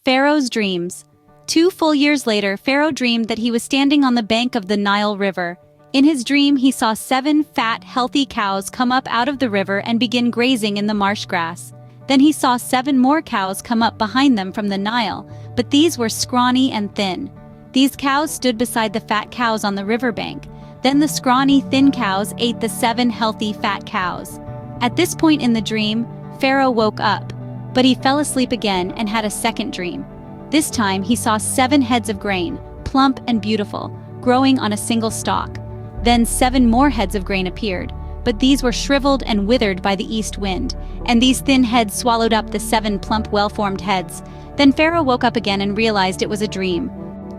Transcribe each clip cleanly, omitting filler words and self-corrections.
Pharaoh's dreams. 2 full years later, Pharaoh dreamed that he was standing on the bank of the Nile River. In his dream, he saw 7 fat, healthy cows come up out of the river and begin grazing in the marsh grass. Then he saw 7 more cows come up behind them from the Nile, but these were scrawny and thin. These cows stood beside the fat cows on the riverbank. Then the scrawny, thin cows ate the 7 healthy, fat cows. At this point in the dream, Pharaoh woke up, but he fell asleep again and had a second dream. This time he saw 7 heads of grain, plump and beautiful, growing on a single stalk. Then 7 more heads of grain appeared, but these were shriveled and withered by the east wind, and these thin heads swallowed up the 7 plump, well-formed heads. Then Pharaoh woke up again and realized it was a dream.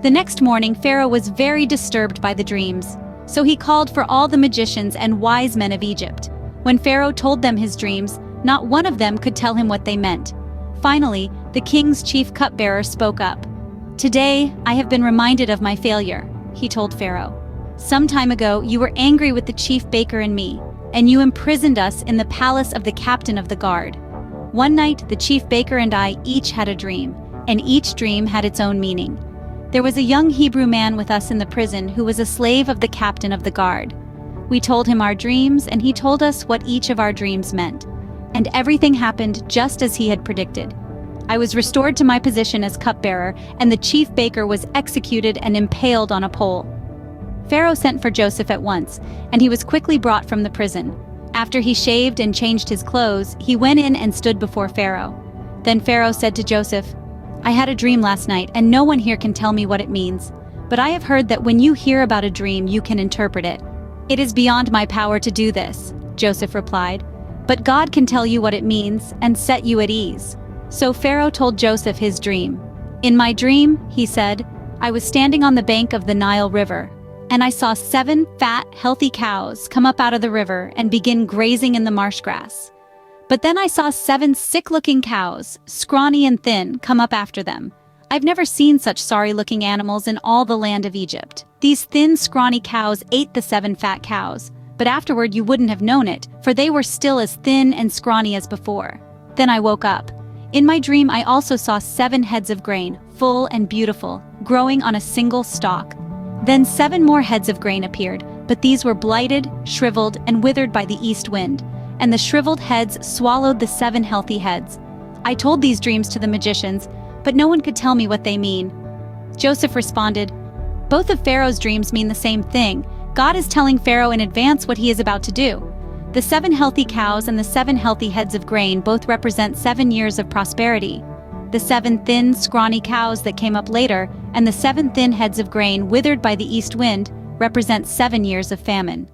The next morning, Pharaoh was very disturbed by the dreams, so he called for all the magicians and wise men of Egypt. When Pharaoh told them his dreams, not one of them could tell him what they meant. Finally, the king's chief cupbearer spoke up. "Today, I have been reminded of my failure," he told Pharaoh. "Some time ago, you were angry with the chief baker and me, and you imprisoned us in the palace of the captain of the guard. One night, the chief baker and I each had a dream, and each dream had its own meaning. There was a young Hebrew man with us in the prison who was a slave of the captain of the guard. We told him our dreams, and he told us what each of our dreams meant. And everything happened just as he had predicted. I was restored to my position as cupbearer, and the chief baker was executed and impaled on a pole." Pharaoh sent for Joseph at once, and he was quickly brought from the prison. After he shaved and changed his clothes, he went in and stood before Pharaoh. Then Pharaoh said to Joseph, "I had a dream last night, and no one here can tell me what it means. But I have heard that when you hear about a dream, you can interpret it." "It is beyond my power to do this," Joseph replied. "But God can tell you what it means and set you at ease." So Pharaoh told Joseph his dream. "In my dream," he said, "I was standing on the bank of the Nile River, and I saw 7 fat, healthy cows come up out of the river and begin grazing in the marsh grass. But then I saw 7 sick-looking cows, scrawny and thin, come up after them. I've never seen such sorry-looking animals in all the land of Egypt. These thin, scrawny cows ate the 7 fat cows, but afterward you wouldn't have known it, for they were still as thin and scrawny as before. Then I woke up. In my dream I also saw 7 heads of grain, full and beautiful, growing on a single stalk. Then 7 more heads of grain appeared, but these were blighted, shriveled, and withered by the east wind, and the shriveled heads swallowed the 7 healthy heads. I told these dreams to the magicians, but no one could tell me what they mean." Joseph responded, "Both of Pharaoh's dreams mean the same thing. God is telling Pharaoh in advance what he is about to do. The 7 healthy cows and the 7 healthy heads of grain both represent 7 years of prosperity. The 7 thin, scrawny cows that came up later and the 7 thin heads of grain withered by the east wind represent 7 years of famine."